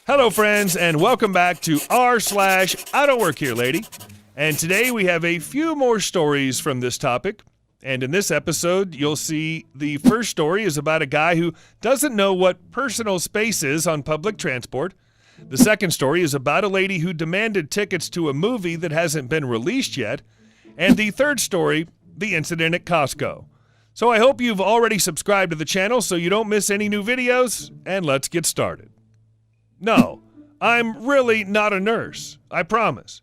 Hello, friends, and welcome back to r/IDontWorkHereLady. And today we have a few more stories from this topic. And in this episode, you'll see the first story is about a guy who doesn't know what personal space is on public transport. The second story is about a lady who demanded tickets to a movie that hasn't been released yet. And the third story, the incident at Costco. So I hope you've already subscribed to the channel so you don't miss any new videos, and let's get started. No, I'm really not a nurse, I promise.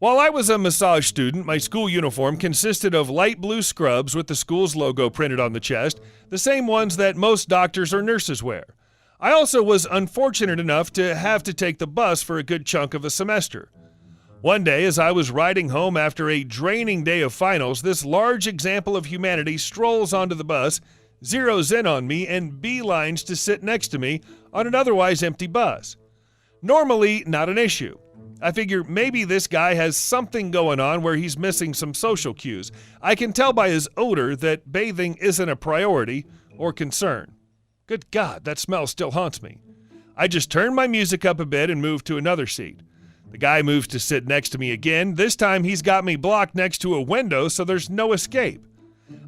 While I was a massage student, my school uniform consisted of light blue scrubs with the school's logo printed on the chest, the same ones that most doctors or nurses wear. I also was unfortunate enough to have to take the bus for a good chunk of a semester. One day, as I was riding home after a draining day of finals, this large example of humanity strolls onto the bus, zeroes in on me, and beelines to sit next to me on an otherwise empty bus. Normally, not an issue. I figure maybe this guy has something going on where he's missing some social cues. I can tell by his odor that bathing isn't a priority or concern. Good God, that smell still haunts me. I just turned my music up a bit and moved to another seat. The guy moves to sit next to me again. This time he's got me blocked next to a window, so there's no escape.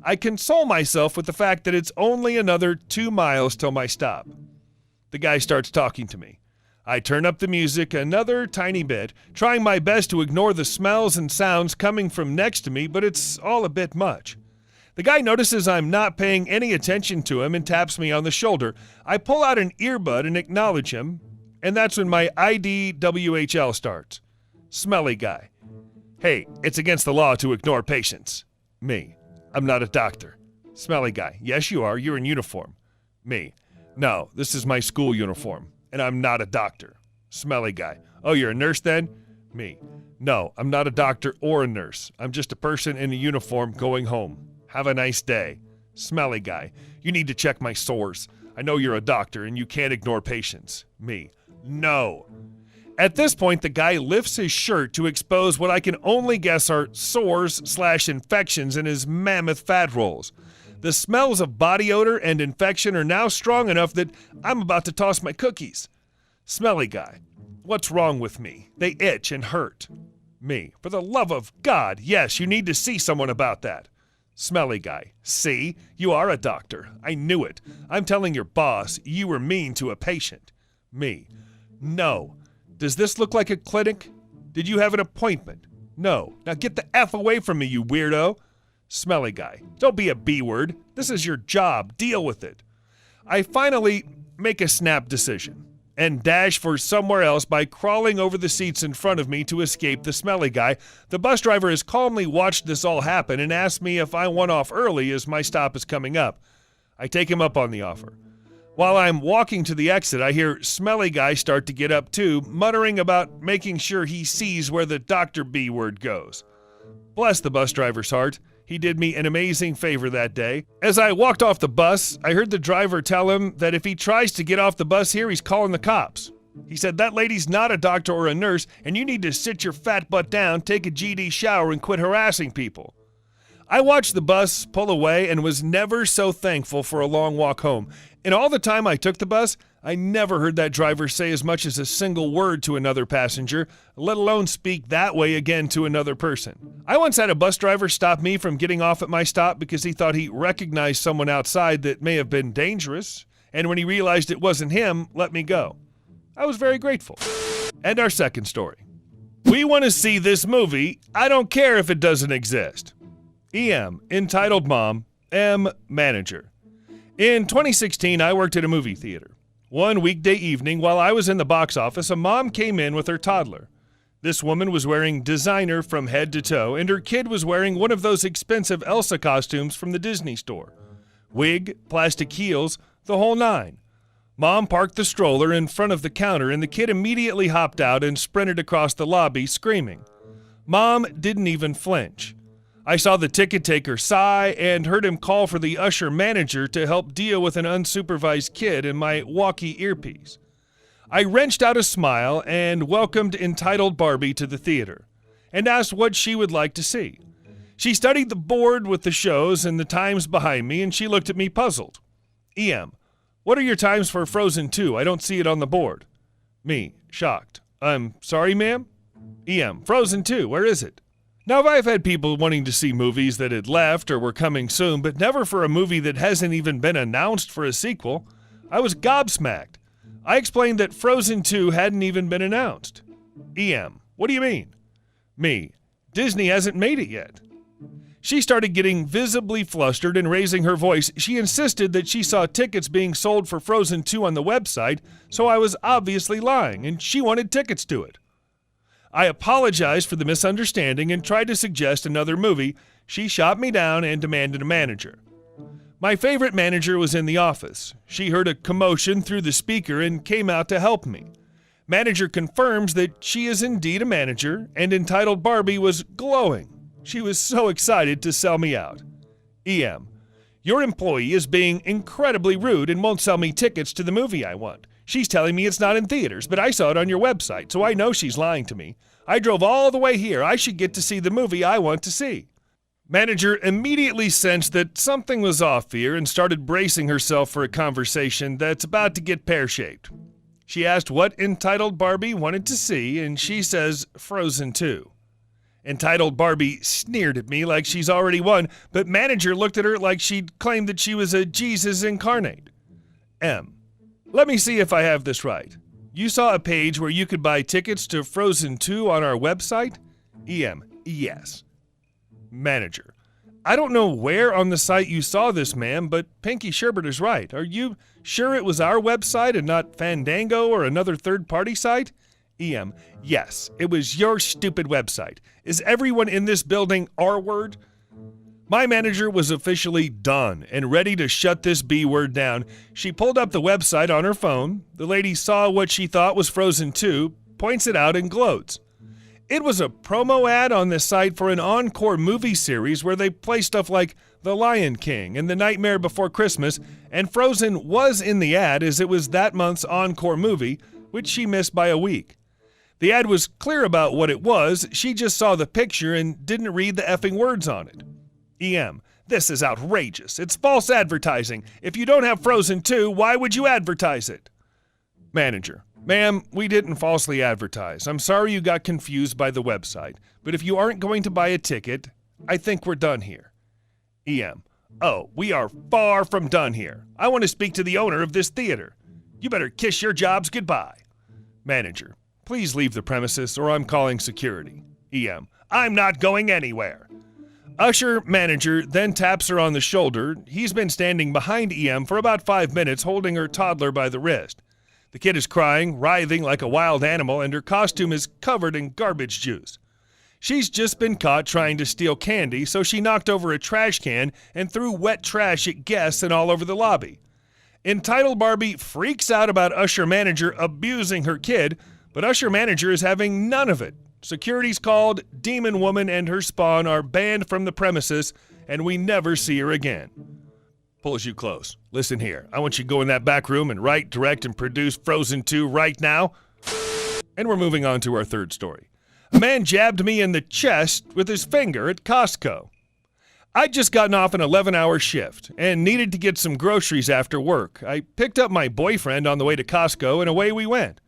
I console myself with the fact that it's only another 2 miles till my stop. The guy starts talking to me. I turn up the music another tiny bit, trying my best to ignore the smells and sounds coming from next to me, but it's all a bit much. The guy notices I'm not paying any attention to him and taps me on the shoulder. I pull out an earbud and acknowledge him, and that's when my IDWHL starts. Smelly Guy. Hey, it's against the law to ignore patients. Me. I'm not a doctor. Smelly Guy. Yes, you are. You're in uniform. Me. No, this is my school uniform, and I'm not a doctor. Smelly Guy. Oh, you're a nurse then? Me. No, I'm not a doctor or a nurse. I'm just a person in a uniform going home. Have a nice day. Smelly Guy. You need to check my sores. I know you're a doctor and you can't ignore patients. Me. No. At this point, the guy lifts his shirt to expose what I can only guess are sores/infections in his mammoth fat rolls. The smells of body odor and infection are now strong enough that I'm about to toss my cookies. Smelly Guy. What's wrong with me? They itch and hurt. Me. For the love of God, yes, you need to see someone about that. Smelly Guy. See? You are a doctor. I knew it. I'm telling your boss you were mean to a patient. Me. No. Does this look like a clinic? Did you have an appointment? No. Now get the F away from me, you weirdo. Smelly Guy. Don't be a B-word. This is your job. Deal with it. I finally make a snap decision and dash for somewhere else by crawling over the seats in front of me to escape the Smelly Guy. The bus driver has calmly watched this all happen and asked me if I want off early as my stop is coming up. I take him up on the offer. While I'm walking to the exit, I hear Smelly Guy start to get up too, muttering about making sure he sees where the Dr. B word goes. Bless the bus driver's heart. He did me an amazing favor that day. As I walked off the bus, I heard the driver tell him that if he tries to get off the bus here, he's calling the cops. He said, that lady's not a doctor or a nurse, and you need to sit your fat butt down, take a GD shower, and quit harassing people. I watched the bus pull away and was never so thankful for a long walk home. In all the time I took the bus, I never heard that driver say as much as a single word to another passenger, let alone speak that way again to another person. I once had a bus driver stop me from getting off at my stop because he thought he recognized someone outside that may have been dangerous, and when he realized it wasn't him, let me go. I was very grateful. And our second story. We want to see this movie. I don't care if it doesn't exist. EM, entitled Mom, M, manager. In 2016, I worked at a movie theater. One weekday evening, while I was in the box office, a mom came in with her toddler. This woman was wearing designer from head to toe, and her kid was wearing one of those expensive Elsa costumes from the Disney store. Wig, plastic heels, the whole nine. Mom parked the stroller in front of the counter, and the kid immediately hopped out and sprinted across the lobby, screaming. Mom didn't even flinch. I saw the ticket taker sigh and heard him call for the usher manager to help deal with an unsupervised kid in my walkie earpiece. I wrenched out a smile and welcomed entitled Barbie to the theater and asked what she would like to see. She studied the board with the shows and the times behind me, and she looked at me puzzled. EM, what are your times for Frozen 2? I don't see it on the board. Me, shocked. I'm sorry, ma'am? EM, Frozen 2, where is it? Now, I've had people wanting to see movies that had left or were coming soon, but never for a movie that hasn't even been announced for a sequel. I was gobsmacked. I explained that Frozen 2 hadn't even been announced. EM, what do you mean? Me, Disney hasn't made it yet. She started getting visibly flustered and raising her voice. She insisted that she saw tickets being sold for Frozen 2 on the website, so I was obviously lying, and she wanted tickets to it. I apologized for the misunderstanding and tried to suggest another movie. She shot me down and demanded a manager. My favorite manager was in the office. She heard a commotion through the speaker and came out to help me. Manager confirms that she is indeed a manager, and Entitled Barbie was glowing. She was so excited to sell me out. EM, your employee is being incredibly rude and won't sell me tickets to the movie I want. She's telling me it's not in theaters, but I saw it on your website, so I know she's lying to me. I drove all the way here. I should get to see the movie I want to see. Manager immediately sensed that something was off here and started bracing herself for a conversation that's about to get pear-shaped. She asked what Entitled Barbie wanted to see, and she says Frozen 2. Entitled Barbie sneered at me like she's already won, but manager looked at her like she'd claimed that she was a Jesus incarnate. M, let me see if I have this right. You saw a page where you could buy tickets to Frozen 2 on our website? EM, yes. Manager, I don't know where on the site you saw this, ma'am, but Pinky Sherbert is right. Are you sure it was our website and not Fandango or another third-party site? EM, yes, it was your stupid website. Is everyone in this building R-word? My manager was officially done and ready to shut this B-word down. She pulled up the website on her phone. The lady saw what she thought was Frozen 2, points it out and gloats. It was a promo ad on the site for an encore movie series where they play stuff like The Lion King and The Nightmare Before Christmas, and Frozen was in the ad as it was that month's encore movie, which she missed by a week. The ad was clear about what it was. She just saw the picture and didn't read the effing words on it. EM, this is outrageous. It's false advertising. If you don't have Frozen 2, why would you advertise it? Manager, ma'am, we didn't falsely advertise. I'm sorry you got confused by the website, but if you aren't going to buy a ticket, I think we're done here. EM, oh, we are far from done here. I want to speak to the owner of this theater. You better kiss your jobs goodbye. Manager, please leave the premises or I'm calling security. EM, I'm not going anywhere. Usher manager then taps her on the shoulder. He's been standing behind EM for about 5 minutes holding her toddler by the wrist. The kid is crying, writhing like a wild animal, and her costume is covered in garbage juice. She's just been caught trying to steal candy, so she knocked over a trash can and threw wet trash at guests and all over the lobby. Entitled Barbie freaks out about Usher manager abusing her kid, but Usher manager is having none of it. Security's called, Demon Woman and her spawn are banned from the premises, and we never see her again. Pulls you close. Listen here, I want you to go in that back room and write, direct, and produce Frozen 2 right now. And we're moving on to our third story. A man jabbed me in the chest with his finger at Costco. I'd just gotten off an 11-hour shift and needed to get some groceries after work. I picked up my boyfriend on the way to Costco, and away we went.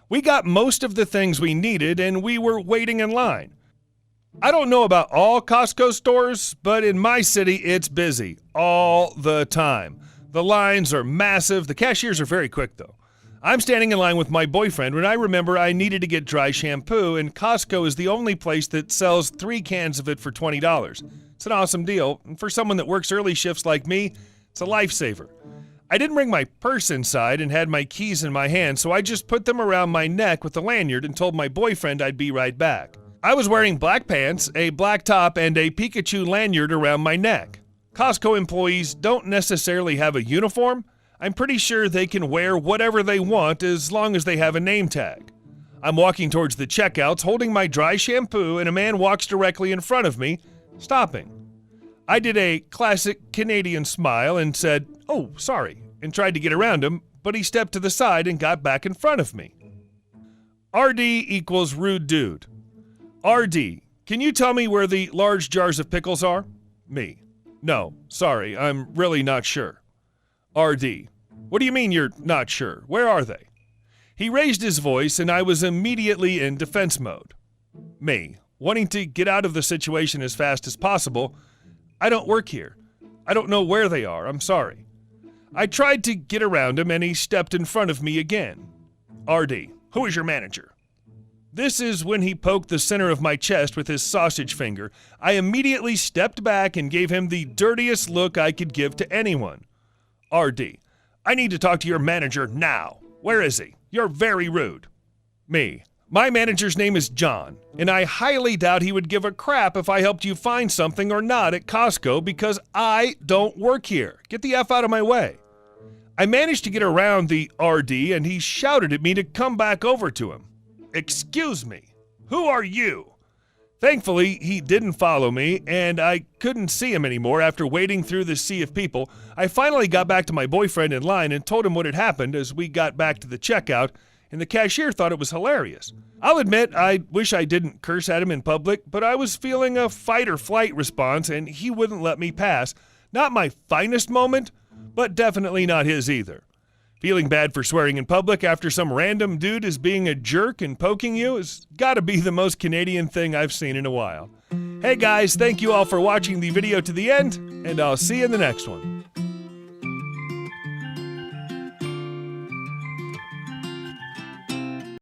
We got most of the things we needed, and we were waiting in line. I don't know about all Costco stores, but in my city, it's busy all the time. The lines are massive. The cashiers are very quick, though. I'm standing in line with my boyfriend when I remember I needed to get dry shampoo, and Costco is the only place that sells 3 cans of it for $20. It's an awesome deal, and for someone that works early shifts like me, it's a lifesaver. I didn't bring my purse inside and had my keys in my hand, so I just put them around my neck with a lanyard and told my boyfriend I'd be right back. I was wearing black pants, a black top, and a Pikachu lanyard around my neck. Costco employees don't necessarily have a uniform. I'm pretty sure they can wear whatever they want as long as they have a name tag. I'm walking towards the checkouts holding my dry shampoo, and a man walks directly in front of me, stopping. I did a classic Canadian smile and said, "Oh, sorry," and tried to get around him, but he stepped to the side and got back in front of me. RD equals rude dude. RD, can you tell me where the large jars of pickles are? Me. No, sorry, I'm really not sure. RD, what do you mean you're not sure? Where are they? He raised his voice, and I was immediately in defense mode. Me, wanting to get out of the situation as fast as possible. I don't work here. I don't know where they are. I'm sorry. I tried to get around him, and he stepped in front of me again. RD, who is your manager? This is when he poked the center of my chest with his sausage finger. I immediately stepped back and gave him the dirtiest look I could give to anyone. RD, I need to talk to your manager now. Where is he? You're very rude. Me, my manager's name is John, and I highly doubt he would give a crap if I helped you find something or not at Costco because I don't work here. Get the F out of my way. I managed to get around the RD, and he shouted at me to come back over to him. Excuse me, who are you? Thankfully, he didn't follow me, and I couldn't see him anymore after wading through the sea of people. I finally got back to my boyfriend in line and told him what had happened as we got back to the checkout, and the cashier thought it was hilarious. I'll admit, I wish I didn't curse at him in public, but I was feeling a fight or flight response, and he wouldn't let me pass. Not my finest moment, but definitely not his either. Feeling bad for swearing in public after some random dude is being a jerk and poking you has got to be the most Canadian thing I've seen in a while. Hey guys, thank you all for watching the video to the end, and I'll see you in the next one.